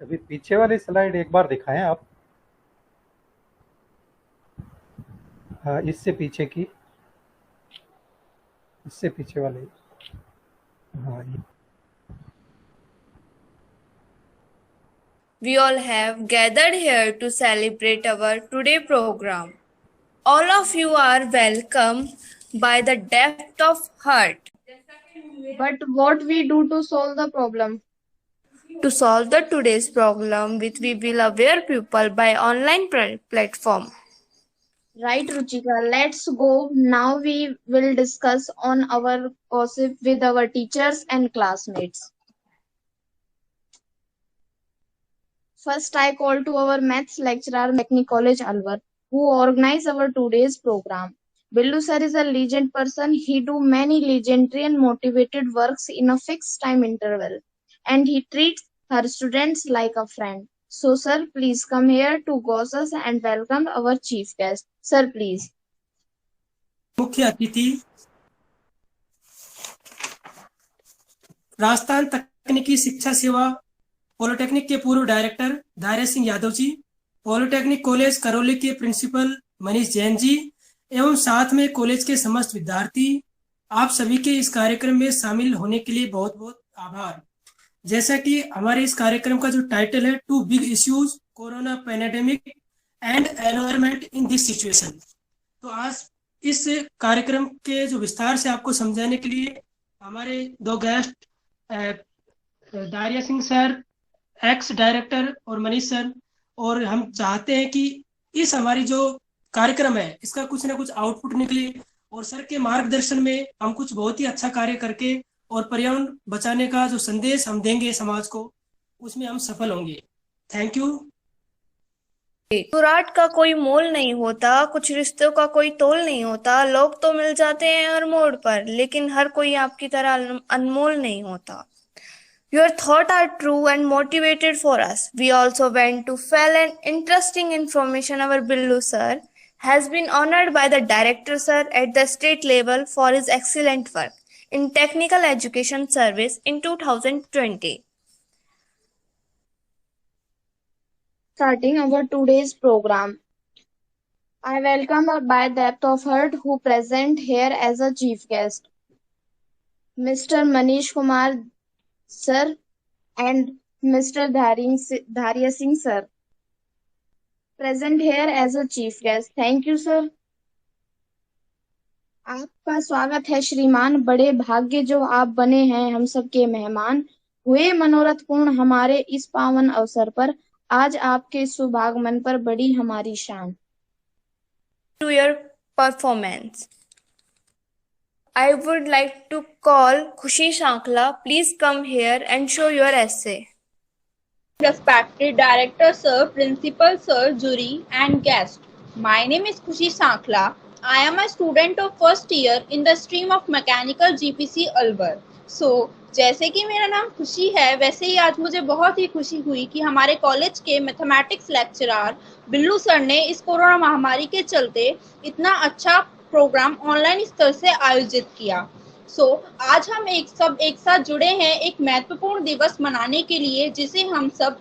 अभी पीछे वाली स्लाइड एक बार दिखाएं आप। हाँ, इससे पीछे की, इससे पीछे वाली। हाँ ये। We all have gathered here to celebrate our today program. All of you are welcome by the depth of heart. But what we do to solve the problem? To solve the today's problem with we will aware people by online platform. Right, Ruchika, let's go. Now we will discuss on our gossip with our teachers and classmates. First, I call to our maths lecturer, Technic College Alwar, who organized our today's program. Billu sir is a legend person. He do many legendary and motivated works in a fixed time interval, and he treats her students like a friend. So, sir, please come here to goss us and welcome our chief guest. Sir, please. मुख्य अतिथि राजस्थान तकनीकी शिक्षा सेवा polytechnic के पूर्व director धार्य Singh Yadav जी, polytechnic college Karauli के principal Manish Jain ji एवं साथ में कॉलेज के समस्त विद्यार्थी, आप सभी के इस कार्यक्रम में शामिल होने के लिए बहुत बहुत आभार। जैसा कि हमारे इस कार्यक्रम का जो टाइटल है, two big issues, corona pandemic and environment in this situation, तो आज इस कार्यक्रम के जो विस्तार से आपको समझाने के लिए हमारे दो guest Dariya Singh sir, ex director, और मनीष सर, और हम चाहते हैं कि इस हमारी जो कार्यक्रम है इसका कुछ ना कुछ आउटपुट निकले और सर के मार्गदर्शन में हम कुछ बहुत ही अच्छा कार्य करके और पर्यावरण बचाने का जो संदेश हम देंगे समाज को, उसमें हम सफल होंगे। Thank you. सुराट का कोई मोल नहीं होता, कुछ रिश्तों का कोई तोल नहीं होता। लोग तो मिल जाते हैं हर मोड़ पर, लेकिन हर कोई आपकी तरह अनमोल नहीं होता। Your thoughts are true and motivated for us. We also went to fell and interesting information. Our Billu sir has been honored by the director sir at the state level for his excellent work in technical education service in 2020. Starting our today's program. I welcome by depth of heart who present here as a chief guest, Mr. Manish Kumar sir and Mr. Dharya Singh sir. Present here as a chief guest. Thank you sir. आपका स्वागत है श्रीमान, बड़े भाग्य जो आप बने हैं हम सबके मेहमान। हुए मनोरथ पूर्ण हमारे इस पावन अवसर पर, आज आपके सुभागमन पर बड़ी हमारी शान। To your performance, I would like to call Khushi Shankla. Please come here and show your essay. Respected Director Sir, Principal Sir, Jury and guest. My name is Khushi Shankla. I am a student of first year in the stream of Mechanical GPC Alwar. So, जैसे कि मेरा नाम खुशी है, वैसे ही आज मुझे बहुत ही खुशी हुई कि हमारे कॉलेज के मैथमेटिक्स लेक्चरर बिल्लू सर ने इस कोरोना महामारी के चलते इतना अच्छा प्रोग्राम ऑनलाइन स्तर से आयोजित किया। आज हम एक साथ जुड़े हैं एक महत्वपूर्ण दिवस मनाने के लिए, जिसे हम सब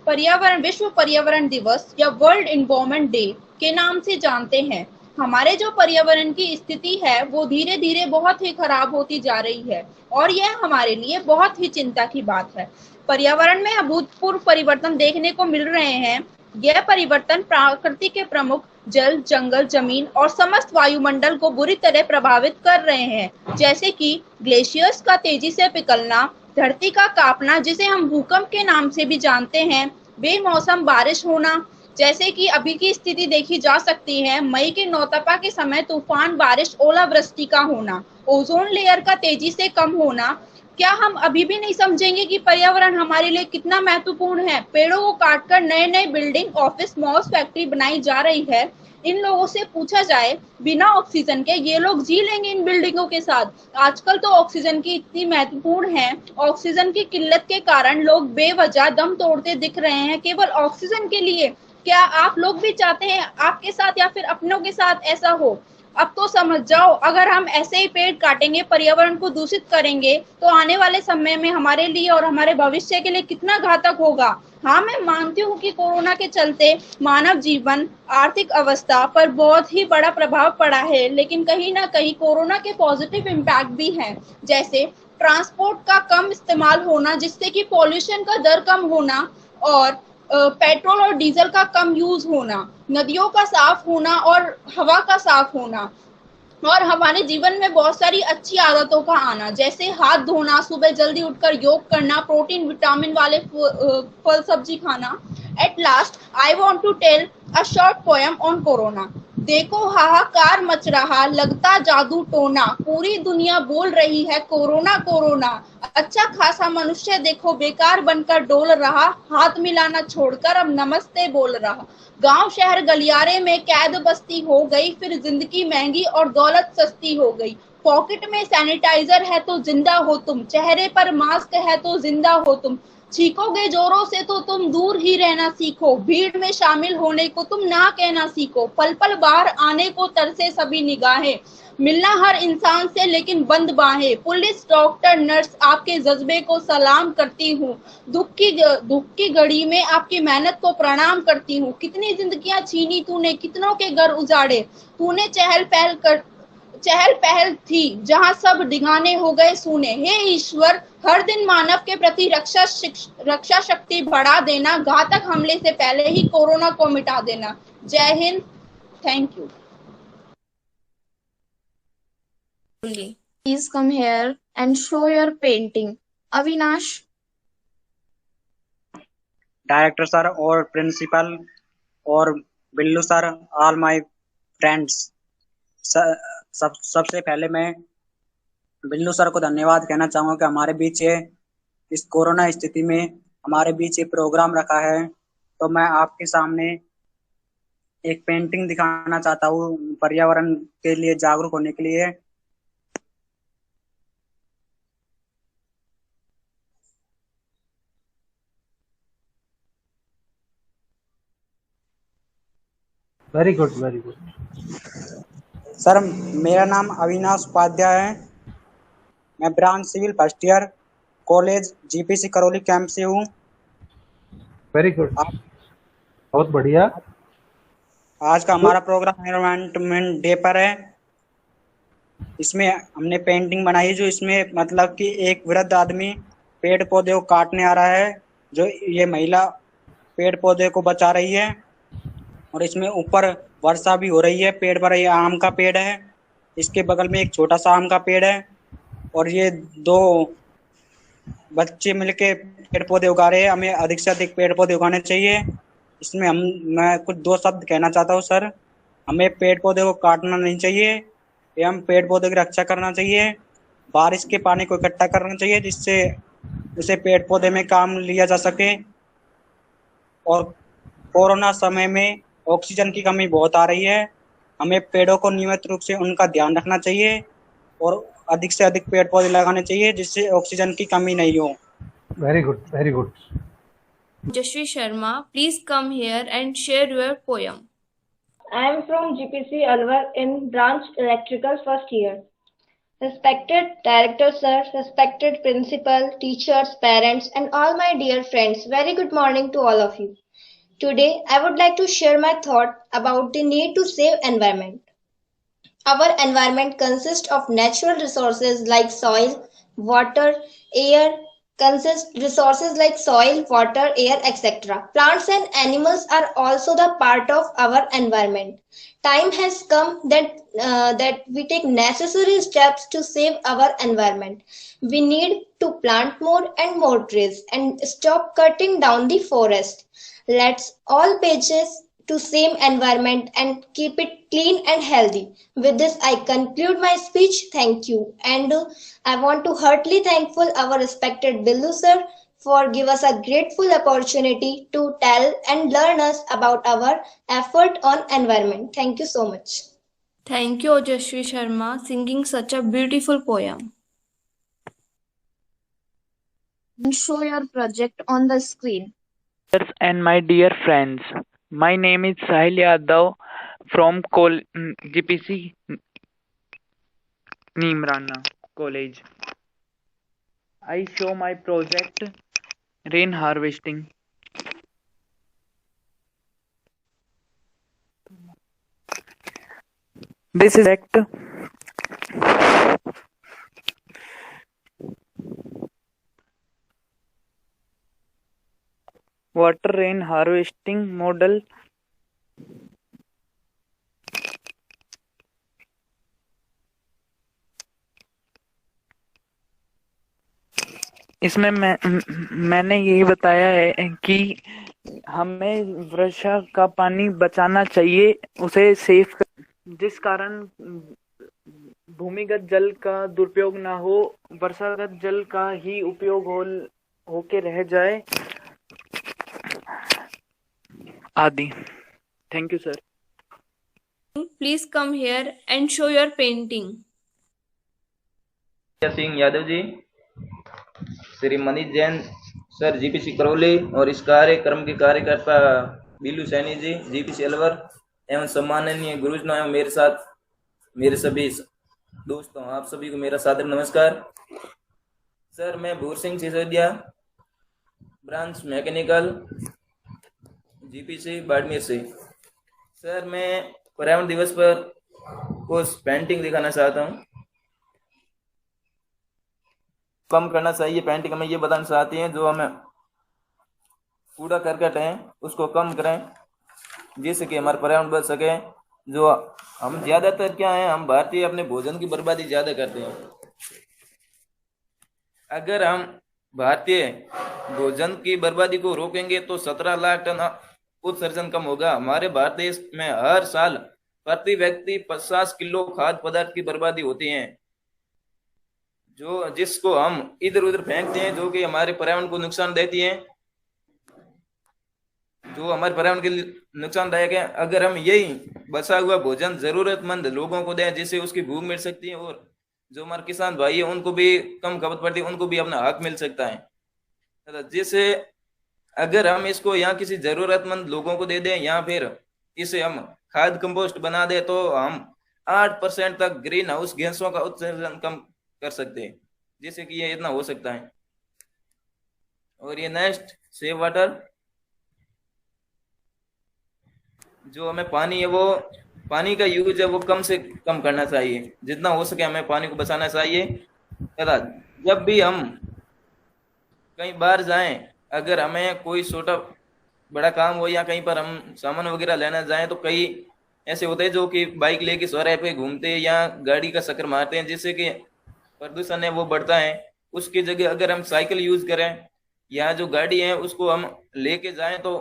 विश्व पर्यावरण दिवस या वर्ल्ड एनवायरनमेंट डे के नाम से जानते हैं। हमारे जो पर्यावरण की स्थिति है वो धीरे धीरे बहुत ही खराब होती जा रही है और यह हमारे लिए बहुत ही चिंता की बात है। पर्यावरण में अभूतपूर्व परिवर्तन देखने को मिल रहे हैं। यह परिवर्तन प्रकृति के प्रमुख जल, जंगल, जमीन और समस्त वायुमंडल को बुरी तरह प्रभावित कर रहे हैं, जैसे कि ग्लेशियर्स का तेजी से पिघलना, धरती का कांपना जिसे हम भूकंप के नाम से भी जानते हैं, बेमौसम बारिश होना, जैसे कि अभी की स्थिति देखी जा सकती है, मई के नौतपा के समय तूफान बारिश, ओलावृष्टि का होना, ओजोन लेयर का तेजी से कम होना। क्या हम अभी भी नहीं समझेंगे कि पर्यावरण हमारे लिए कितना महत्वपूर्ण है? पेड़ों को काटकर नए नए बिल्डिंग, ऑफिस, मॉल्स, फैक्ट्री बनाई जा रही है। इन लोगों से पूछा जाए, बिना ऑक्सीजन के ये लोग जी लेंगे इन बिल्डिंगों के साथ? आजकल तो ऑक्सीजन की इतनी महत्वपूर्ण है, ऑक्सीजन की किल्लत के कारण लोग बेवजह दम तोड़ते दिख रहे हैं केवल ऑक्सीजन के लिए। क्या आप लोग भी चाहते हैं आपके साथ या फिर अपनों के साथ ऐसा हो? अब तो समझ जाओ, अगर हम ऐसे ही पेड़ काटेंगे, पर्यावरण को दूषित करेंगे, तो आने वाले समय में हमारे लिए और हमारे भविष्य के लिए कितना घातक होगा। हाँ, मैं मानती हूँ कि कोरोना के चलते मानव जीवन, आर्थिक अवस्था पर बहुत ही बड़ा प्रभाव पड़ा है, लेकिन कहीं ना कहीं कोरोना के पॉजिटिव इम्पैक्ट भी हैं, जैसे ट्रांसपोर्ट का कम इस्तेमाल होना, जिससे कि पॉल्यूशन का दर कम होना, और पेट्रोल और डीजल का कम यूज होना, नदियों का साफ होना और हवा का साफ होना, और हमारे जीवन में बहुत सारी अच्छी आदतों का आना, जैसे हाथ धोना, सुबह जल्दी उठकर योग करना, प्रोटीन विटामिन वाले फल सब्जी खाना। At last I want to tell a short poem on corona. देखो हाहाकार मच रहा, लगता जादू टोना, पूरी दुनिया बोल रही है कोरोना कोरोना। अच्छा खासा मनुष्य देखो बेकार बनकर डोल रहा, हाथ मिलाना छोड़कर अब नमस्ते बोल रहा। गांव शहर गलियारे में कैद बस्ती हो गई, फिर जिंदगी महंगी और दौलत सस्ती हो गई। पॉकेट में सैनिटाइजर है तो जिंदा हो तुम, चेहरे पर मास्क है तो जिंदा हो तुम। छींकोगे जोरों से तो तुम दूर ही रहना सीखो, भीड़ में शामिल होने को तुम ना कहना सीखो। पल पल बाहर आने को तरसे सभी निगाहें, मिलना हर इंसान से लेकिन बंद बाहें। पुलिस डॉक्टर नर्स आपके जज्बे को सलाम करती हूँ, दुख की घड़ी में आपकी मेहनत को प्रणाम करती हूँ। कितनी जिंदगियां छीनी तूने, कितनों के घर उजाड़े, तूने चहल पहल थी जहां सब डिगाने हो गए सूने। हे ईश्वर, हर दिन मानव के प्रति रक्षा शक्ति बढ़ा देना, घातक हमले से पहले ही कोरोना को मिटा देना। जय Hind, thank you. Please come here and show your painting. Avinash. Director sir और प्रिंसिपल और Billu sir, all my friends, सबसे पहले मैं बिल्लू सर को धन्यवाद कहना चाहूँगा कि हमारे बीच ये इस कोरोना स्थिति में हमारे बीच ये प्रोग्राम रखा है। तो मैं आपके सामने एक पेंटिंग दिखाना चाहता हूँ पर्यावरण के लिए जागरूक होने के लिए। Very good very good. Sir, मेरा नाम अविनाश उपाध्याय है। मैं branch civil first year, college GPC Karauli camp से हूँ। वेरी गुड, बहुत बढ़िया। आज का हमारा प्रोग्राम एनवायरनमेंट डे पर है। इसमें हमने पेंटिंग बनाई है, जो इसमें मतलब कि एक वृद्ध आदमी पेड़ पौधे को काटने आ रहा है, जो ये महिला पेड़ पौधे को बचा रही है, और इसमें ऊपर वर्षा भी हो रही है। पेड़ पर ये आम का पेड़ है, इसके बगल में एक छोटा सा आम का पेड़ है, और ये दो बच्चे मिलके पेड़ पौधे उगा रहे हैं। हमें अधिक से अधिक पेड़ पौधे उगाने चाहिए। इसमें मैं कुछ दो शब्द कहना चाहता हूँ सर। हमें पेड़ पौधे को काटना नहीं चाहिए एवं पेड़ पौधे की रक्षा करना चाहिए। बारिश के पानी को इकट्ठा करना चाहिए, जिससे उसे पेड़ पौधे में काम लिया जा सके। और कोरोना समय में ऑक्सीजन की कमी बहुत आ रही है, हमें पेड़ों को नियमित रूप से उनका ध्यान रखना चाहिए और अधिक से अधिक पेड़ पौधे लगाने चाहिए, जिससे ऑक्सीजन की कमी नहीं हो। Very good very good. Jashvi Sharma, please come here and share your poem. I am from GPC Alwar in branch electrical first year. Respected director sir, respected principal, teachers, parents and all my dear friends, very good morning to all of you. Today I would like to share my thought about the need to save environment. Our environment consists of natural resources like soil, water, air, etc. Plants and animals are also the part of our environment. Time has come that we take necessary steps to save our environment. We need to plant more and more trees and stop cutting down the forest. Let's all pledge to save environment and keep it clean and healthy. With this, I conclude my speech. Thank you. And I want to heartily thankful our respected Billu sir for give us a grateful opportunity to tell and learn us about our effort on environment. Thank you so much. Thank you, Jashvi Sharma, singing such a beautiful poem. And show your project on the screen. And my dear friends, my name is Sahil Yadav from GPC Nimrana College. I show my project rain harvesting. This is act water rain harvesting model. इसमें मैंने यही बताया है कि हमें वर्षा का पानी बचाना चाहिए, उसे सेव जिस कारण भूमिगत जल का दुरुपयोग ना हो, वर्षागत जल का ही उपयोग होके रह जाए आदि। Thank you sir. Please come here and show your painting. Singh Yadav ji, Shri Manish Jain sir GPC Karauli और इस कार्यक्रम के कार्यकर्ता बिल्लू सैनी जी जीपीसी अलवर एवं सम्माननीय गुरुजनों एवं मेरे साथ मेरे सभी दोस्तों, आप सभी को मेरा सादर नमस्कार। सर मैं भूर Singh Sisodia, branch mechanical, GPC Barmer से। सर मैं पर्यावरण दिवस पर कुछ पेंटिंग दिखाना चाहता हूँ। कम करना चाहिए पेंटिंग, हमें ये बताना चाहती हैं जो हमें कूड़ा करकट है उसको कम करें जिससे कि हमारा पर्यावरण बच सके। जो हम ज्यादातर क्या है, हम भारतीय अपने भोजन की बर्बादी ज्यादा करते हैं। अगर हम भारतीय भोजन की बर्बादी को रोकेंगे तो 17 लाख टन उत्सर्जन कम होगा। हमारे भारत देश में हर साल प्रति व्यक्ति 50 किलो खाद्य पदार्थ की बर्बादी होती है, जो जिसको हम इधर उधर फेंकते हैं, जो कि हमारे पर्यावरण को नुकसान देती है, जो हमारे पर्यावरण के लिए नुकसानदायक है। अगर हम यही बचा हुआ भोजन जरूरतमंद लोगों को दें जिससे उसकी भूख मिट सकती है और जो हमारे किसान भाई है उनको भी कम खपत पड़ती है, उनको भी अपना हक मिल सकता है। जिससे अगर हम इसको यहाँ किसी जरूरतमंद लोगों को दे दें या फिर इसे हम खाद कंपोस्ट बना दे तो हम 8% तक ग्रीन हाउस गैसों का उत्सर्जन कम कर सकते हैं, जिससे कि ये इतना हो सकता है। और ये नेक्स्ट सेव वाटर, जो हमें पानी है वो पानी का यूज है वो कम से कम करना चाहिए, जितना हो सके हमें पानी को बचाना चाहिए। तथा जब भी हम कहीं बाहर जाएं, अगर हमें कोई छोटा बड़ा काम हो या कहीं पर हम सामान वगैरह लेना जाएं तो कई ऐसे होते हैं जो कि बाइक लेके चौराहे पे घूमते हैं या गाड़ी का चक्कर मारते हैं, जिससे कि प्रदूषण है वो बढ़ता है। उसकी जगह अगर हम साइकिल यूज करें या जो गाड़ी है उसको हम लेके जाएं तो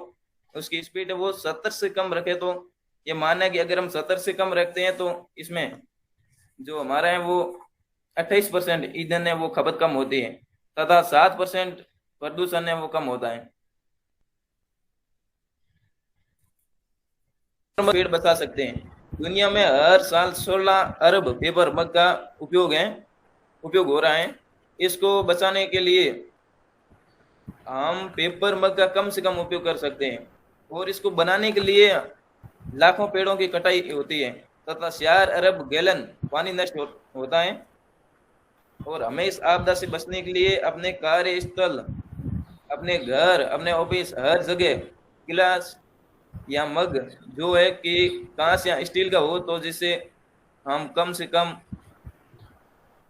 उसकी स्पीड है वो 70 से कम रखे, तो ये मानना है कि अगर हम 70 से कम रखते हैं तो इसमें जो हमारा है वो 28% ईंधन है वो खपत कम होती है तथा 7% प्रदूषण है वो कम होता है। पेड़ बचा सकते हैं। दुनिया में हर साल 16 अरब पेपर मग का उपयोग हो रहा है। इसको बचाने के लिए हम पेपर मग का कम से कम उपयोग कर सकते हैं और इसको बनाने के लिए लाखों पेड़ों की कटाई होती है तथा 4 अरब गैलन पानी नष्ट होता है। और हमें इस आपदा से बचने के लिए अपने कार्यस्थल, अपने घर, अपने ऑफिस, हर जगह गिलास या मग जो है कि कांच या स्टील का हो, तो जिससे हम कम से कम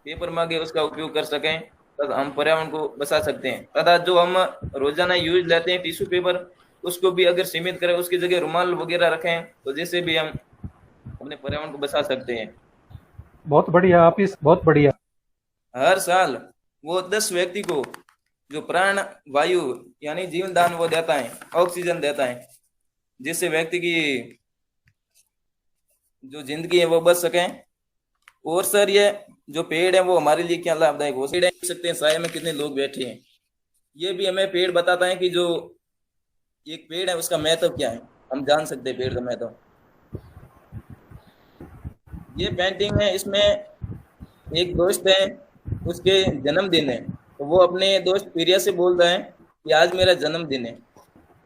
पेपर मग है उसका उपयोग कर सकें तथा हम पर्यावरण को बचा सकते हैं। तथा जो हम रोजाना यूज लेते हैं टिश्यू पेपर, उसको भी अगर सीमित करें, उसकी जगह रुमाल वगैरह रखें, तो जिससे भी हम अपने पर्यावरण को बचा सकते हैं। बहुत बढ़िया आप इस बहुत बढ़िया। हर साल वो 10 व्यक्ति को जो प्राण वायु यानी जीवन दान वो देता है, ऑक्सीजन देता है, जिससे व्यक्ति की जो जिंदगी है वो बच सके। और सर ये जो पेड़ है वो हमारे लिए क्या लाभदायक हो सकते हैं। साये में कितने लोग बैठे हैं, ये भी हमें पेड़ बताता है कि जो एक पेड़ है उसका महत्व क्या है, हम जान सकते हैं पेड़ का महत्व। ये पेंटिंग है, इसमें एक दोस्त है, उसके जन्मदिन है, तो वो अपने दोस्त प्रिया से बोलता है कि आज मेरा जन्मदिन है।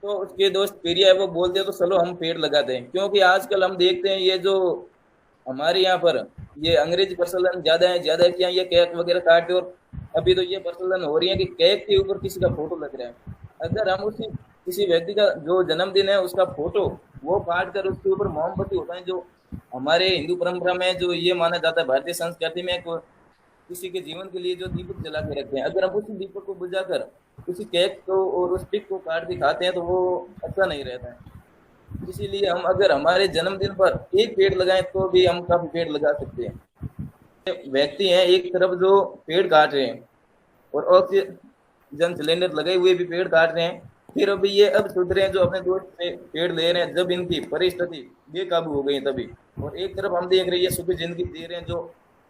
तो उसके दोस्त प्रिया है वो बोलते हैं तो चलो हम पेड़ लगाते हैं, क्योंकि आजकल हम देखते हैं ये जो हमारे यहाँ पर ये अंग्रेजी प्रचलन ज्यादा किया, ये केक वगैरह काटते, और अभी तो ये प्रचलन हो रही है कि केक के ऊपर किसी का फोटो लग रहा है। अगर हम उसी किसी व्यक्ति का जो जन्मदिन है उसका फोटो वो काट कर उसके ऊपर मोमबत्ती होता है, जो हमारे हिंदू परंपरा में जो ये माना जाता है, भारतीय संस्कृति में किसी के जीवन के लिए जो दीपक जला के रखते हैं, अगर हम उसी दीपक को बुझाकर उसी केक को और उस पिक को काट के खाते हैं तो वो अच्छा नहीं रहता है। इसीलिए हम अगर हमारे जन्मदिन पर एक पेड़ लगाएं तो भी हम काफी पेड़ लगा सकते हैं। व्यक्ति हैं एक तरफ जो पेड़ काट रहे हैं और ऑक्सीजन सिलेंडर लगे हुए भी पेड़ काट रहे हैं, फिर अभी ये अब सोच रहे हैं जो अपने दोस्त से पेड़ ले रहे हैं जब इनकी परिस्थिति बेकाबू हो गई तभी। और एक तरफ हम देख रहे हैं ये सुखी जिंदगी दे रहे हैं, जो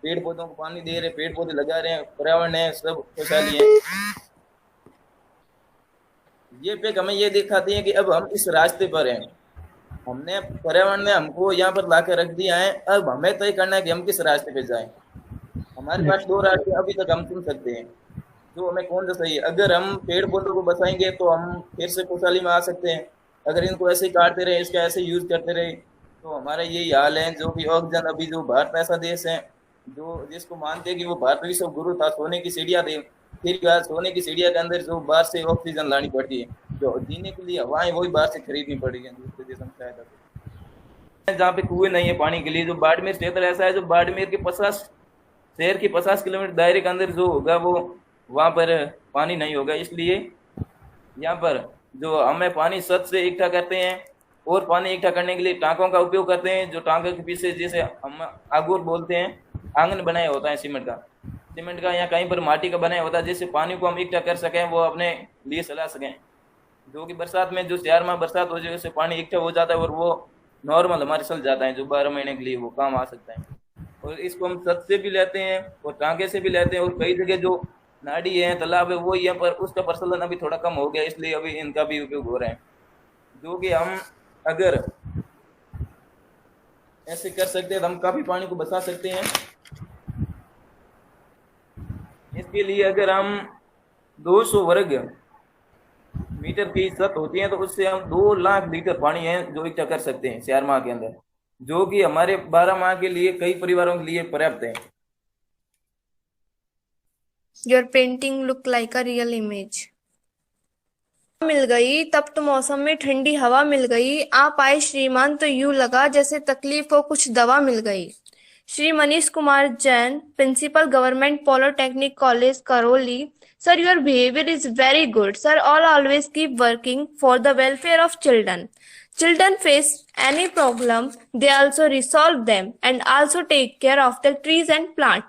पेड़ पौधों को पानी दे रहे हैं, पेड़ पौधे लगा रहे हैं, पर्यावरण है, सब खुशहाली है। ये पेक हमें ये दिखाती है कि अब हम इस रास्ते पर हैं, हमने पर्यावरण ने हमको यहाँ पर लाकर रख दिया है, अब हमें तय करना है कि हम किस रास्ते पे जाएं। हमारे पास दो रास्ते अभी तक हम चुन सकते हैं, जो हमें कौन सा सही है। अगर हम पेड़ पौधों को बचाएंगे तो हम फिर से खुशहाली में आ सकते हैं, अगर इनको ऐसे ही काटते रहे, इसका ऐसे यूज करते रहे तो हमारा यही हाल है। जो कि ऑक्सीजन अभी जो भारत ऐसा देश है जो जिसको मानते हैं कि वो भारत विश्व गुरु था, सोने की सीढ़ियाँ दे, फिर सोने की सीढ़िया के अंदर जो बाहर से ऑक्सीजन लानी पड़ती है, जो जीने के लिए हवाएं वही बाहर से खरीदनी पड़ेगी दूसरे देशों में सहायता। जहाँ पे कुएं नहीं है पानी के लिए, जो बाड़मेर क्षेत्र ऐसा है जो बाड़मेर के 50 शहर के 50 किलोमीटर दायरे के अंदर जो होगा वो वहाँ पर पानी नहीं होगा। इसलिए यहाँ पर जो हमें पानी सत से इकट्ठा करते हैं और पानी इकट्ठा करने के लिए टांकों का उपयोग करते हैं, जो टांकों के पीछे जैसे हम आगोर बोलते हैं, आंगन बनाया होता है सीमेंट का या कहीं पर माटी का बनाया होता है, जिससे पानी को हम इकट्ठा कर सकें, वो अपने लिए चला सकें। जो कि बरसात में जो 4 माह बरसात हो जाए उससे पानी इकट्ठा हो जाता है और वो नॉर्मल हमारे चल जाता है, जो 12 महीने के लिए वो काम आ सकता है। और इसको हम छत से भी लेते हैं और टांके से भी लेते हैं, और कई जगह जो नाड़ी है, तालाब है, वो यहाँ पर उसका प्रचलन अभी थोड़ा कम हो गया, इसलिए अभी इनका भी उपयोग हो रहा है। जो कि हम अगर ऐसे कर सकते हैं तो हम काफी पानी को बचा सकते हैं। इसके लिए अगर हम 200 वर्ग मीटर की छत होती है तो उससे हम 2 लाख लीटर पानी है जो इकट्ठा कर सकते हैं 4 माह के अंदर, जो कि हमारे 12 माह के लिए कई परिवारों के लिए पर्याप्त है। Your painting look like a real image. मिल गई तब तो मौसम में ठंडी हवा मिल गई, आप आए श्रीमान तो यूं लगा जैसे तकलीफ को कुछ दवा मिल गई। Shri Manish Kumar Jain, principal government polytechnic college Karauli. Sir, your behavior is very good. Sir, all always keep working for the welfare of children. Children face any problem, they also resolve them and also take care of the trees and plants.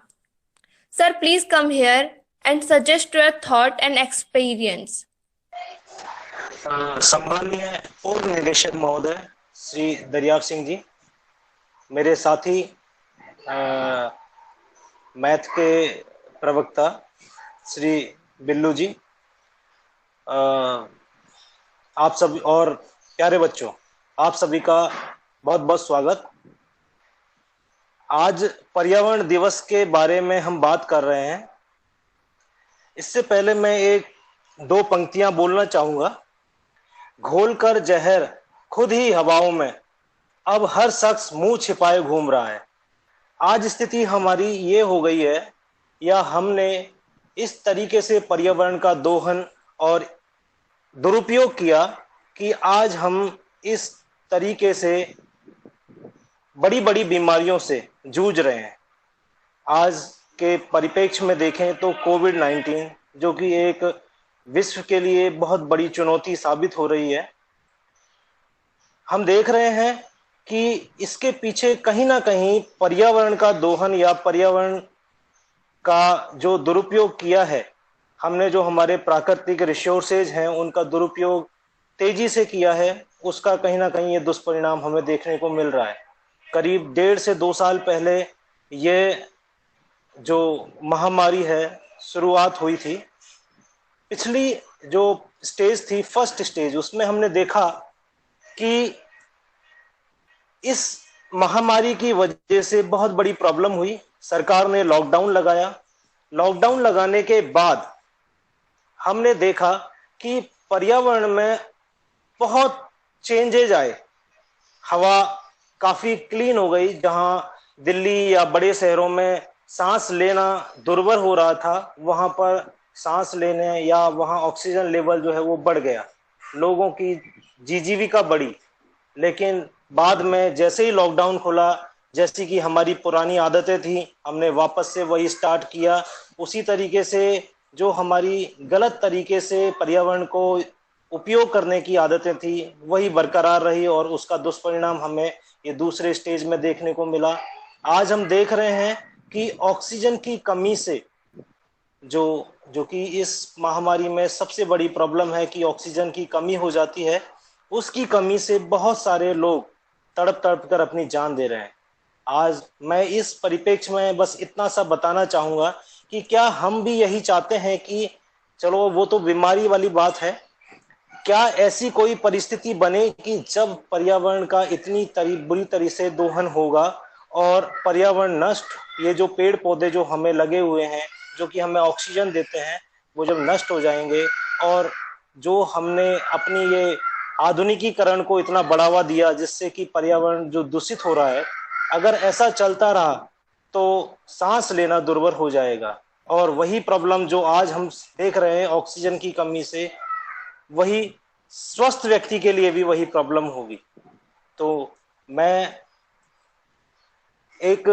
Sir, please come here and suggest your thought and experience. सम्माननीय पूर्व निदेशक महोदय श्री दरियाव सिंह जी, मेरे साथी math के प्रवक्ता श्री बिल्लू जी, आप सभी और प्यारे बच्चों, आप सभी का बहुत बहुत स्वागत। आज पर्यावरण दिवस के बारे में हम बात कर रहे हैं। इससे पहले मैं 1-2 पंक्तियां बोलना चाहूंगा। घोलकर जहर खुद ही हवाओं में, अब हर शख्स मुंह छिपाए घूम रहा है। आज स्थिति हमारी ये हो गई है, या हमने इस तरीके से पर्यावरण का दोहन और दुरुपयोग किया कि आज हम इस तरीके से बड़ी बड़ी बीमारियों से जूझ रहे हैं। आज के परिप्रेक्ष्य में देखें तो कोविड-19 जो कि एक विश्व के लिए बहुत बड़ी चुनौती साबित हो रही है, हम देख रहे हैं कि इसके पीछे कहीं ना कहीं पर्यावरण का दोहन या पर्यावरण का जो दुरुपयोग किया है, हमने जो हमारे प्राकृतिक रिसोर्सेज हैं उनका दुरुपयोग तेजी से किया है, उसका कहीं ना कहीं ये दुष्परिणाम हमें देखने को मिल रहा है। करीब 1.5 से 2 साल पहले ये जो महामारी है शुरुआत हुई थी। पिछली जो स्टेज थी, फर्स्ट स्टेज, उसमें हमने देखा कि इस महामारी की वजह से बहुत बड़ी प्रॉब्लम हुई। सरकार ने लॉकडाउन लगाया। लॉकडाउन लगाने के बाद हमने देखा कि पर्यावरण में बहुत चेंजेज आए। हवा काफी क्लीन हो गई, जहां दिल्ली या बड़े शहरों में सांस लेना दुर्भर हो रहा था, वहां पर सांस लेने या वहां ऑक्सीजन लेवल जो है वो बढ़ गया, लोगों की जीविका बढ़ी। लेकिन बाद में जैसे ही लॉकडाउन खुला, जैसी कि हमारी पुरानी आदतें थी, हमने वापस से वही स्टार्ट किया। उसी तरीके से जो हमारी गलत तरीके से पर्यावरण को उपयोग करने की आदतें थी वही बरकरार रही और उसका दुष्परिणाम हमें ये दूसरे स्टेज में देखने को मिला। आज हम देख रहे हैं कि ऑक्सीजन की कमी से जो कि इस महामारी में सबसे बड़ी प्रॉब्लम है कि ऑक्सीजन की कमी हो जाती है, उसकी कमी से बहुत सारे लोग तड़प तड़प कर अपनी जान दे रहे हैं। आज मैं इस परिप्रेक्ष्य में बस इतना सा बताना चाहूंगा कि क्या हम भी यही चाहते हैं कि चलो वो तो बीमारी वाली बात है, क्या ऐसी कोई परिस्थिति बने कि जब पर्यावरण का इतनी बुरी तरह से दोहन होगा और पर्यावरण नष्ट, ये जो पेड़ पौधे जो हमें लगे हुए हैं, जो कि हमें ऑक्सीजन देते हैं, वो जब नष्ट हो जाएंगे और जो हमने अपनी ये आधुनिकीकरण को इतना बढ़ावा दिया जिससे कि पर्यावरण जो दूषित हो रहा है, अगर ऐसा चलता रहा तो सांस लेना दुर्भर हो जाएगा। और वही प्रॉब्लम जो आज हम देख रहे हैं ऑक्सीजन की कमी से, वही स्वस्थ व्यक्ति के लिए भी वही प्रॉब्लम होगी। तो मैं एक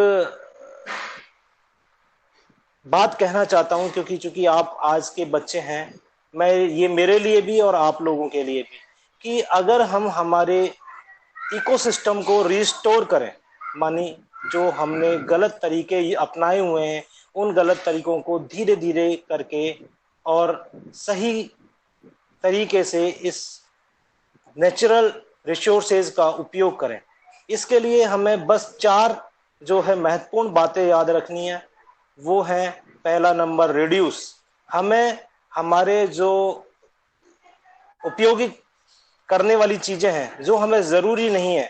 बात कहना चाहता हूं, क्योंकि चूंकि आप आज के बच्चे हैं, मैं ये मेरे लिए भी और आप लोगों के लिए भी, कि अगर हम हमारे इकोसिस्टम को रिस्टोर करें, मानी जो हमने गलत तरीके अपनाए हुए हैं उन गलत तरीकों को धीरे धीरे करके और सही तरीके से इस नेचुरल रिसोर्सेज का उपयोग करें। इसके लिए हमें बस 4 जो है महत्वपूर्ण बातें याद रखनी है। वो है पहला नंबर रिड्यूस। हमें हमारे जो उपयोगी करने वाली चीजें हैं, जो हमें जरूरी नहीं है,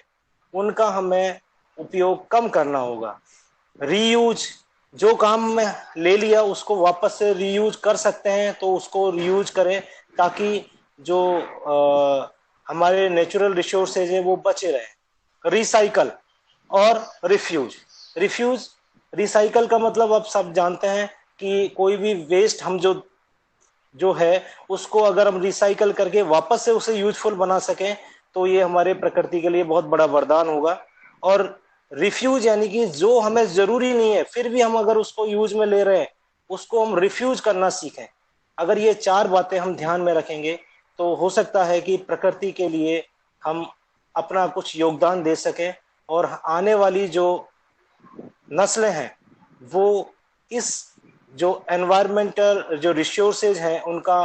उनका हमें उपयोग कम करना होगा। रीयूज, जो काम में ले लिया उसको वापस से रीयूज कर सकते हैं तो उसको रीयूज करें, ताकि जो हमारे नेचुरल रिसोर्सेज है वो बचे रहे। रिसाइकल और रिफ्यूज। रिसाइकल का मतलब आप सब जानते हैं कि कोई भी वेस्ट हम जो है उसको अगर हम रिसाइकल करके वापस से उसे यूजफुल बना सकें तो ये हमारे प्रकृति के लिए बहुत बड़ा वरदान होगा। और रिफ्यूज यानी कि जो हमें जरूरी नहीं है फिर भी हम अगर उसको यूज में ले रहे हैं, उसको हम रिफ्यूज करना सीखें। अगर ये 4 बातें हम ध्यान में रखेंगे तो हो सकता है कि प्रकृति के लिए हम अपना कुछ योगदान दे सकें और आने वाली जो नस्लें हैं वो इस जो एनवायरमेंटल जो रिसोर्सेज हैं उनका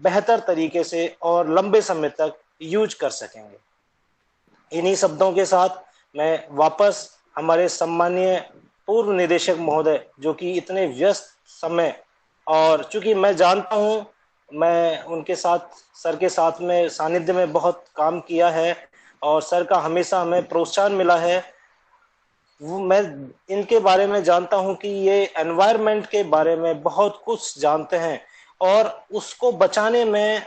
बेहतर तरीके से और लंबे समय तक यूज कर सकेंगे। इन्हीं शब्दों के साथ मैं वापस हमारे सम्मानीय पूर्व निदेशक महोदय, जो कि इतने व्यस्त समय, और चूंकि मैं जानता हूं मैं उनके साथ सर के साथ में सानिध्य में बहुत काम किया है और सर का हमेशा हमें प्रोत्साहन मिला है, मैं इनके बारे में जानता हूं कि ये एनवायरनमेंट के बारे में बहुत कुछ जानते हैं और उसको बचाने में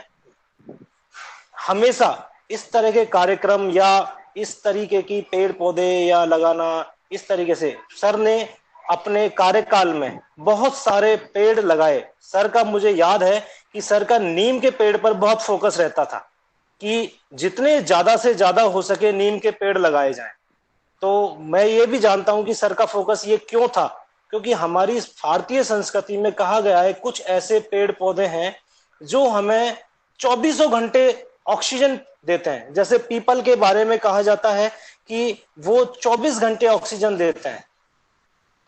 हमेशा इस तरह के कार्यक्रम या इस तरीके की पेड़ पौधे या लगाना, इस तरीके से सर ने अपने कार्यकाल में बहुत सारे पेड़ लगाए। सर का मुझे याद है कि सर का नीम के पेड़ पर बहुत फोकस रहता था कि जितने ज्यादा से ज्यादा हो सके नीम के पेड़ लगाए जाएं। तो मैं ये भी जानता हूं कि सर का फोकस ये क्यों था, क्योंकि हमारी भारतीय संस्कृति में कहा गया है कुछ ऐसे पेड़ पौधे हैं जो हमें 24 घंटे ऑक्सीजन देते हैं। जैसे पीपल के बारे में कहा जाता है कि वो 24 घंटे ऑक्सीजन देते हैं।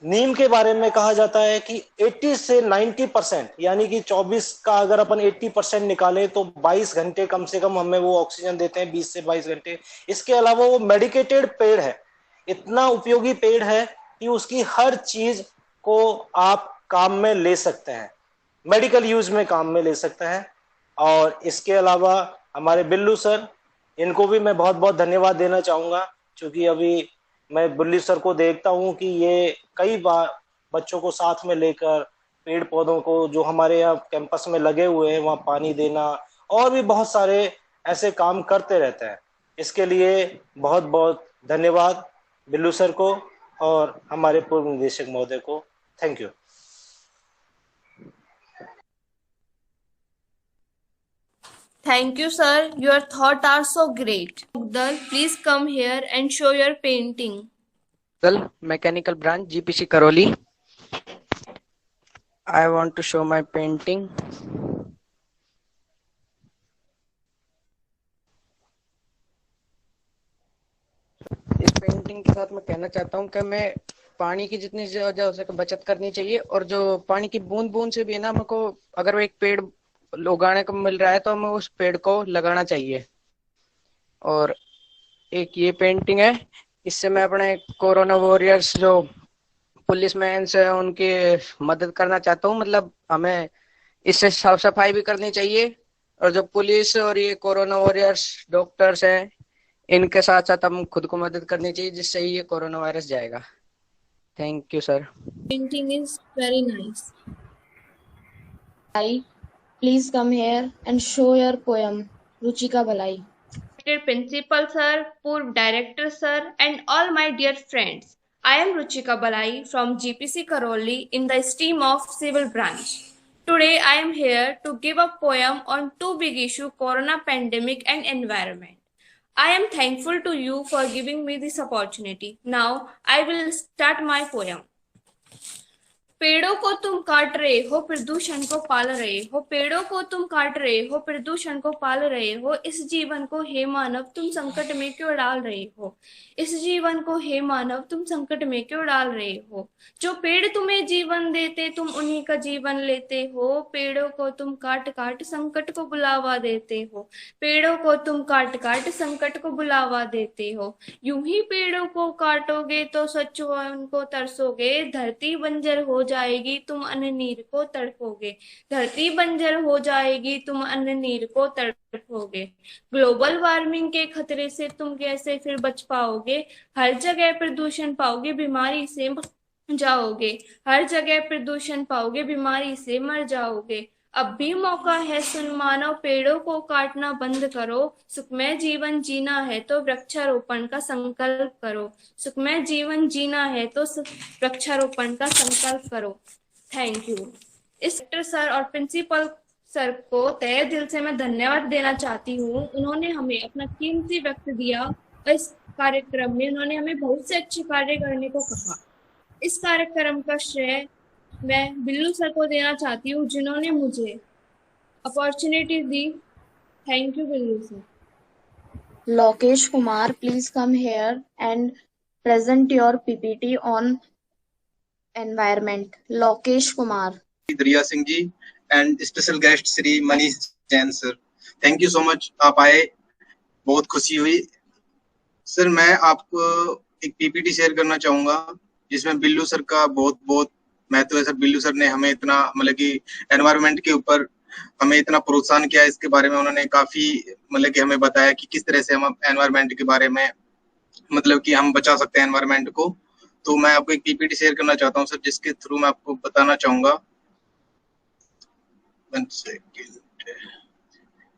नीम के बारे में कहा जाता है कि 80 से 90%, यानी कि 24 का अगर अपन 80% निकाले तो 22 घंटे कम से कम हमें वो ऑक्सीजन देते हैं, 20 से 22 घंटे। इसके अलावा वो मेडिकेटेड पेड़ है, इतना उपयोगी पेड़ है कि उसकी हर चीज को आप काम में ले सकते हैं, मेडिकल यूज में काम में ले सकते हैं। और इसके अलावा हमारे बिल्लू सर, इनको भी मैं बहुत बहुत धन्यवाद देना चाहूंगा, क्योंकि अभी मैं बिल्लू सर को देखता हूं कि ये कई बार बच्चों को साथ में लेकर पेड़ पौधों को जो हमारे यहाँ कैंपस में लगे हुए हैं वहाँ पानी देना और भी बहुत सारे ऐसे काम करते रहते हैं। इसके लिए बहुत बहुत धन्यवाद बिल्लू सर को। और हमारे पूर्व निदेशक महोदय को thank you. Thank you, sir. Your thoughts are so great. Mugdal, please come here and show your painting. Mechanical branch, GPC Karoli. I want to show my painting. इस पेंटिंग के साथ मैं कहना चाहता हूँ कि मैं पानी की जितनी ज्यादा हो सके बचत करनी चाहिए, और जो पानी की बूंद बूंद से भी ना हमको अगर एक पेड़ उगाने को मिल रहा है तो हमें उस पेड़ को लगाना चाहिए। और एक ये पेंटिंग है, इससे मैं अपने कोरोना वॉरियर्स जो पुलिसमैन है उनकी मदद करना चाहता हूँ। मतलब हमें इससे साफ सफाई भी करनी चाहिए, और जो पुलिस और ये कोरोना वॉरियर्स डॉक्टर्स हैं इनके साथ साथ हम खुद को मदद करनी चाहिए, जिससे ये कोरोना वायरस जाएगा। Thank you sir. Painting is very nice. Please come here and show your poem, Ruchika Balai. Dear Principal Sir, Purv Director Sir, and all my dear friends. I am Ruchika Balai from GPC Karoli in the stream of Civil Branch. Today I am here to give a poem on two big issues, Corona pandemic and environment. I am thankful to you for giving me this opportunity. Now I will start my poem. पेड़ों को तुम काट रहे हो, प्रदूषण को पाल रहे हो। पेड़ों को तुम काट रहे हो, प्रदूषण को पाल रहे हो। इस जीवन को हे मानव तुम संकट में क्यों डाल रहे हो? इस जीवन को हे मानव तुम संकट में क्यों डाल रहे हो? जो पेड़ तुम्हें जीवन देते तुम उन्हीं का जीवन लेते हो। पेड़ों को तुम काट काट संकट को बुलावा देते हो। पेड़ों को तुम काट काट संकट को बुलावा देते हो। यूं ही पेड़ों को काटोगे तो स्वच्छ वन को तरसोगे। धरती बंजर हो जाएगी तुम अन्न नीर को तड़पोगे। धरती बंजर हो जाएगी तुम अन्न नीर को तड़पोगे। ग्लोबल वार्मिंग के खतरे से तुम कैसे फिर बच पाओगे? हर जगह प्रदूषण पाओगे, बीमारी से जाओगे। हर जगह प्रदूषण पाओगे, बीमारी से मर जाओगे। अब भी मौका है सुन मानव, पेड़ों को काटना बंद करो। सुखमय जीवन जीना है तो वृक्षारोपण का संकल्प करो। सुखमय जीवन जीना है तो वृक्षारोपण का संकल्प करो। Thank you. इस डायरेक्टर सर और प्रिंसिपल सर को तहे दिल से मैं धन्यवाद देना चाहती हूँ। उन्होंने हमें अपना कीमती वक्त दिया और इस कार्यक्रम में उन्होंने हमें बहुत से अच्छे कार्य करने को कहा। इस कार्यक्रम का श्रेय मैं बिल्लू सर को देना चाहती हूँ, जिन्होंने मुझे opportunity the. Thank you Billu sir. Lokesh Kumar, please come here and present your PPT on environment. Lokesh Kumar. Dariya Singh ji and special guest Shri Manish Jain sir, thank you so much, आप आए, बहुत खुशी हुई। सर मैं आपको एक पीपीटी शेयर करना चाहूंगा जिसमें बिल्लू सर का बहुत बहुत महत्व है। सर बिल्लू सर ने हमें इतना मतलब कि एनवायरनमेंट के ऊपर हमें इतना प्रोत्साहन किया, इसके बारे में उन्होंने काफी मतलब कि हमें बताया कि किस तरह से हम एनवायरनमेंट के बारे में मतलब कि हम बचा सकते हैं एनवायरनमेंट को। तो मैं आपको एक पीपीटी शेयर करना चाहता हूं सर, जिसके थ्रू मैं आपको बताना चाहूंगा।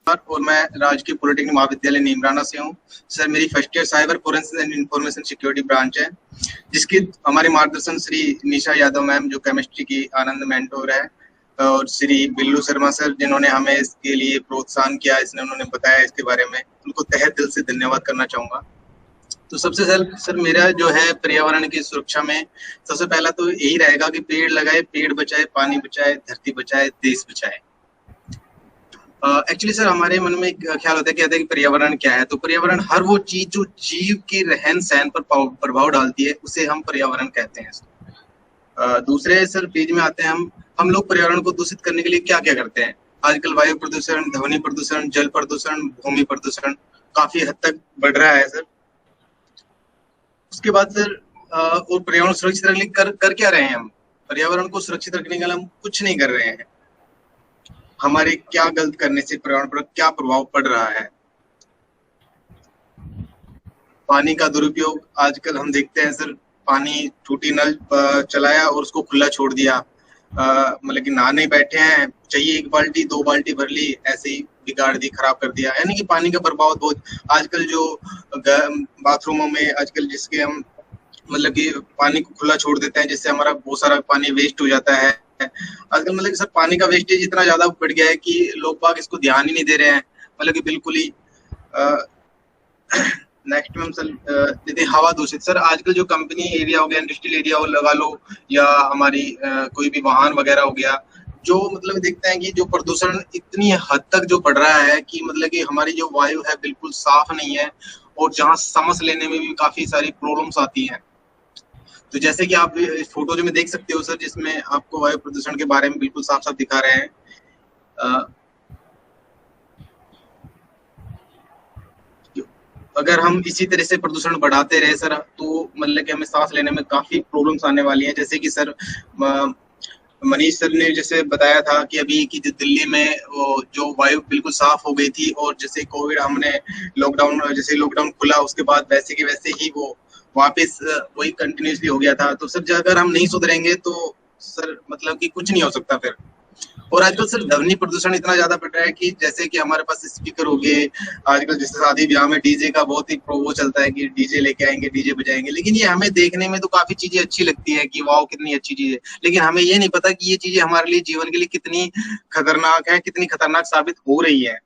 और मैं राजकीय पॉलिटेक्निक महाविद्यालय नीमराना से हूँ सर। मेरी first year cyber forensic and information security branch है, जिसकी हमारे मार्गदर्शन श्री निशा यादव मैम जो केमिस्ट्री की आनंद मेंटोर है, और श्री बिल्लू शर्मा सर जिन्होंने हमें इसके लिए प्रोत्साहन किया, इसने उन्होंने बताया इसके बारे में, उनको तहे दिल से धन्यवाद करना चाहूंगा। तो सबसे सर मेरा जो है पर्यावरण की सुरक्षा में सबसे पहला तो यही रहेगा कि पेड़ लगाए, पेड़ बचाए, पानी बचाए, धरती बचाए, देश बचाए। एक्चुअली सर हमारे मन में एक ख्याल होता है, कहते हैं कि पर्यावरण क्या है। तो पर्यावरण हर वो चीज जो जीव की रहन सहन पर प्रभाव डालती है उसे हम पर्यावरण कहते हैं। दूसरे सर पेज में आते हैं हम लोग पर्यावरण को दूषित करने के लिए क्या क्या करते हैं। आजकल वायु प्रदूषण, ध्वनि प्रदूषण, जल प्रदूषण, भूमि प्रदूषण काफी हद तक बढ़ रहा है सर। उसके बाद सर और पर्यावरण सुरक्षित रखने कर क्या रहे हैं हम? पर्यावरण को सुरक्षित रखने के लिए हम कुछ नहीं कर रहे हैं। हमारे क्या गलत करने से पर्यावरण पर क्या प्रभाव पड़ रहा है? पानी का दुरुपयोग, आजकल हम देखते हैं सर, पानी टूटी नल चलाया और उसको खुला छोड़ दिया, मतलब कि नहाने बैठे हैं, चाहिए 1 बाल्टी 2 बाल्टी भर ली, ऐसे ही बिगाड़ दी, खराब कर दिया। यानी कि पानी का प्रभाव बहुत आजकल जो बाथरूमों में आजकल जिसके हम मतलब कि पानी को खुला छोड़ देते हैं, जिससे हमारा बहुत सारा पानी वेस्ट हो जाता है। आजकल मतलब कि सर पानी का वेस्टेज इतना ज्यादा बढ़ गया है कि लोग बाग इसको ध्यान ही नहीं दे रहे हैं, मतलब कि बिल्कुल ही। नेक्स्ट में हम सर देते हैं हवा दूषित। सर आजकल जो कंपनी एरिया हो गया, इंडस्ट्रियल एरिया हो लगा लो, या हमारी कोई भी वाहन वगैरह हो गया, जो मतलब देखते हैं कि जो प्रदूषण इतनी हद तक जो बढ़ रहा है कि मतलब कि हमारी जो वायु है बिल्कुल साफ नहीं है, और जहाँ सांस लेने में भी काफी सारी प्रॉब्लम्स आती हैं। तो जैसे कि आप इस फोटो जो में देख सकते हो सर, जिसमें आपको वायु प्रदूषण के बारे में बिल्कुल साफ साफ दिखा रहे हैं। अगर हम इसी तरह से प्रदूषण बढ़ाते रहे सर, तो मतलब कि हमें सांस लेने में काफी प्रॉब्लम्स आने वाली हैं। जैसे कि सर मनीष सर ने जैसे बताया था कि अभी की दिल्ली में वो जो वायु बिल्कुल साफ हो गई थी, और जैसे कोविड हमने जैसे लॉकडाउन खुला उसके बाद वैसे के वैसे ही वो वापस वही कंटिन्यूसली हो गया था। तो सर अगर हम नहीं सुधरेंगे तो सर मतलब कि कुछ नहीं हो सकता फिर। और आजकल सर ध्वनि प्रदूषण इतना ज्यादा बढ़ रहा है कि जैसे कि हमारे पास स्पीकर हो गए, आजकल जैसे शादी ब्याह में डीजे का बहुत ही वो चलता है कि डीजे लेके आएंगे, डीजे बजाएंगे, लेकिन ये हमें देखने में तो काफी चीजें अच्छी लगती है कि वाह कितनी अच्छी चीज है, लेकिन हमें ये नहीं पता कि ये चीजें हमारे लिए जीवन के लिए कितनी खतरनाक है, कितनी खतरनाक साबित हो रही है।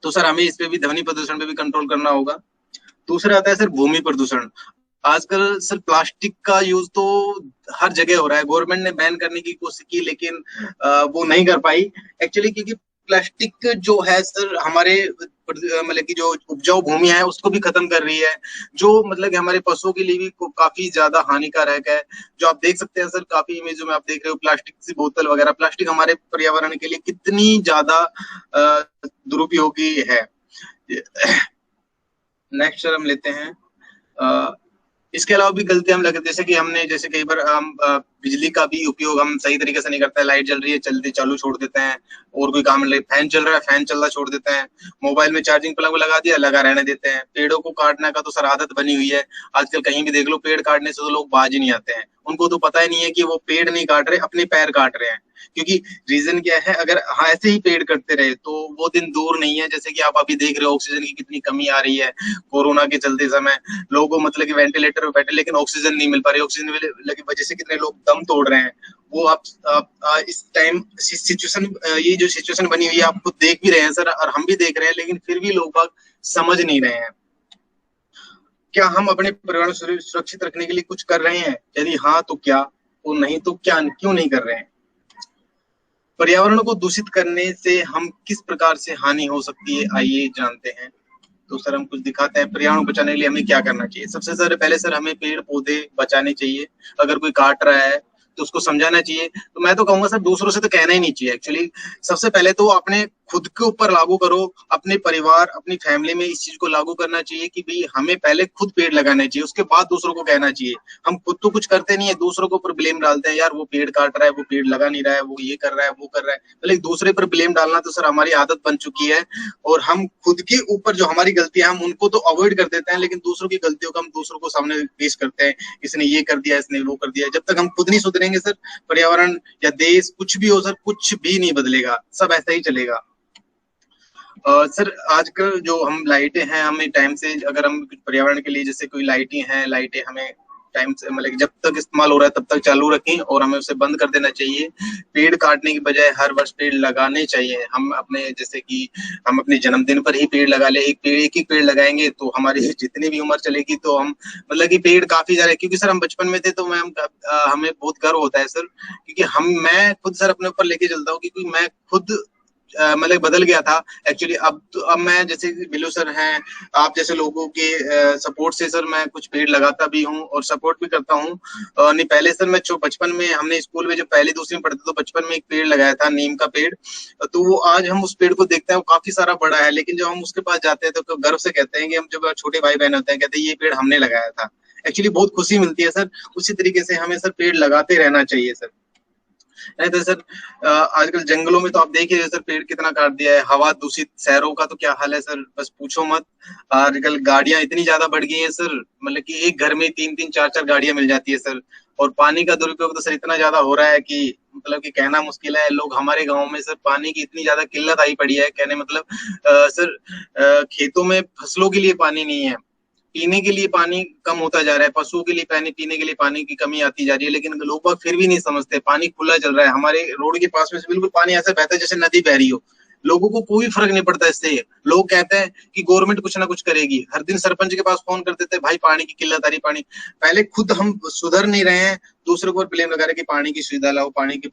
तो सर हमें इस पे भी, ध्वनि प्रदूषण पे भी कंट्रोल करना होगा। दूसरा आता है सर भूमि प्रदूषण। आजकल सर प्लास्टिक का यूज तो हर जगह हो रहा है। गवर्नमेंट ने बैन करने की कोशिश की, लेकिन वो नहीं कर पाई एक्चुअली, क्योंकि प्लास्टिक जो है सर हमारे मतलब की जो उपजाऊ भूमि है उसको भी खत्म कर रही है, जो मतलब कि हमारे पशुओं के लिए भी काफी ज्यादा हानिकारक है। जो आप देख सकते हैं सर, काफी इमेजों में आप देख रहे हो प्लास्टिक की बोतल वगैरह। प्लास्टिक हमारे पर्यावरण के लिए कितनी ज्यादा दुरुपयोगी है। नेक्स्ट सर हम लेते हैं इसके अलावा भी गलतियां हम लगते, जैसे कि हमने जैसे कई बार हम बिजली का भी उपयोग हम सही तरीके से नहीं करते हैं। लाइट जल रही है चलते चालू छोड़ देते हैं, और कोई काम नहीं, फैन चल रहा है फैन चलता छोड़ देते हैं, मोबाइल में चार्जिंग प्लग लगा दिया लगा रहने देते हैं। पेड़ों को काटने का तो सर आदत बनी हुई है। आजकल कहीं भी देख लो पेड़ काटने से तो लोग बाज ही नहीं आते हैं। उनको तो पता ही नहीं है कि वो पेड़ नहीं काट रहे, अपने पैर काट रहे हैं। क्योंकि रीजन क्या है, अगर ऐसे ही पेड़ कटते रहे तो वो दिन दूर नहीं है। जैसे कि आप अभी देख रहे हो ऑक्सीजन की कितनी कमी आ रही है। कोरोना के चलते समय लोगों मतलब कि वेंटिलेटर पे बैठे, लेकिन ऑक्सीजन नहीं मिल पा रही। ऑक्सीजन की वजह से कितने लोग दम तोड़ रहे हैं। वो आप इस टाइम सिचुएशन, ये जो सिचुएशन बनी हुई है आप खुद देख भी रहे हैं सर, और हम भी देख रहे हैं, लेकिन फिर भी लोग बाग समझ नहीं रहे हैं। क्या हम अपने पर्यावरण सुरक्षित रखने के लिए कुछ कर रहे हैं? यदि हाँ तो क्या, और नहीं तो क्या, क्यों नहीं कर रहे हैं? पर्यावरण को दूषित करने से हम किस प्रकार से हानि हो सकती है, आइए जानते हैं। तो सर हम कुछ दिखाते हैं पर्यावरण को बचाने के लिए हमें क्या करना चाहिए। सबसे सर पहले सर हमें पेड़ पौधे बचाने चाहिए। अगर कोई काट रहा है तो उसको समझाना चाहिए। तो मैं तो कहूंगा सर दूसरों से तो कहना ही नहीं चाहिए। एक्चुअली सबसे पहले तो अपने खुद के ऊपर लागू करो, अपने परिवार अपनी फैमिली में इस चीज को लागू करना चाहिए कि भाई हमें पहले खुद पेड़ लगाने चाहिए, उसके बाद दूसरों को कहना चाहिए। हम खुद तो कुछ करते नहीं है, दूसरों के ऊपर ब्लेम डालते हैं, यार वो पेड़ काट रहा है, वो पेड़ लगा नहीं रहा है, वो ये कर रहा है, वो कर रहा है। पहले दूसरे पर ब्लेम डालना तो सर हमारी आदत बन चुकी है, और हम खुद के ऊपर जो हमारी गलतियां हम उनको तो अवॉइड कर देते हैं, लेकिन दूसरों की गलतियों को हम दूसरों को सामने पेश करते हैं, इसने ये कर दिया, इसने वो कर दिया। जब तक हम खुद नहीं सुधरेंगे सर, पर्यावरण या देश कुछ भी हो सर, कुछ भी नहीं बदलेगा, सब ऐसा ही चलेगा। सर आजकल जो हम लाइटें हैं, हमें टाइम से, अगर हम पर्यावरण के लिए जैसे कोई लाइटें हैं, लाइटें हमें टाइम से मतलब जब तक इस्तेमाल हो रहा है तब तक चालू रखें, और हमें उसे बंद कर देना चाहिए। पेड़ काटने की बजाय हर वर्ष पेड़ लगाने चाहिए। हम अपने जैसे कि हम अपने जन्मदिन पर ही पेड़ लगा ले, एक ही पेड़ लगाएंगे तो हमारी जितनी भी उम्र चलेगी तो हम मतलब कि पेड़ काफी ज्यादा, क्योंकि सर हम बचपन में थे तो हमें बहुत गर्व होता है सर, क्योंकि मैं खुद सर अपने ऊपर लेके चलता हूँ, क्योंकि मैं खुद मतलब बदल गया था एक्चुअली। अब मैं जैसे बिल्लू सर हैं, आप जैसे लोगों के सपोर्ट से सर मैं कुछ पेड़ लगाता भी हूँ और सपोर्ट भी करता हूँ। नहीं पहले सर मैं बचपन में, हमने स्कूल में जब पहली दूसरी में पढ़ते तो बचपन में एक पेड़ लगाया था, नीम का पेड़। तो वो आज हम उस पेड़ को देखते हैं, वो काफी सारा बड़ा है, लेकिन जब हम उसके पास जाते हैं तो गर्व से कहते हैं कि हम, जब छोटे भाई बहन होते हैं, कहते हैं ये पेड़ हमने लगाया था। एक्चुअली बहुत खुशी मिलती है सर। उसी तरीके से हमें सर पेड़ लगाते रहना चाहिए सर। नहीं तो सर आजकल जंगलों में तो आप देख ही रहे सर, पेड़ कितना काट दिया है। हवा दूषित, शहरों का तो क्या हाल है सर, बस पूछो मत। आजकल गाड़ियां इतनी ज्यादा बढ़ गई हैं सर, मतलब कि एक घर में 3-3 4-4 गाड़ियां मिल जाती है सर। और पानी का दुरुपयोग तो सर इतना ज्यादा हो रहा है कि मतलब कि कहना मुश्किल है। लोग, हमारे गांव में सर पानी की इतनी ज्यादा किल्लत आई पड़ी है, कहने मतलब सर खेतों में फसलों के लिए पानी नहीं है। पीने के लिए पानी कम होता जा रहा है, पशुओं के लिए पानी पीने के लिए पानी की कमी आती जा रही है, लेकिन लोग बाग फिर भी नहीं समझते। पानी खुला चल रहा है, हमारे रोड के पास में से बिल्कुल पानी ऐसा बहता है जैसे नदी बह रही हो। लोगों को कोई फर्क नहीं पड़ता इससे। लोग कहते हैं कि गवर्नमेंट कुछ ना कुछ करेगी। हर दिन सरपंच के पास फोन कर देते हैं, भाई पानी की किल्लत आ रही, पानी। पहले खुद हम सुधर नहीं रहे हैं, दूसरे को ब्लेम लगा रहे कि पानी की सुविधा लाओ, पानी की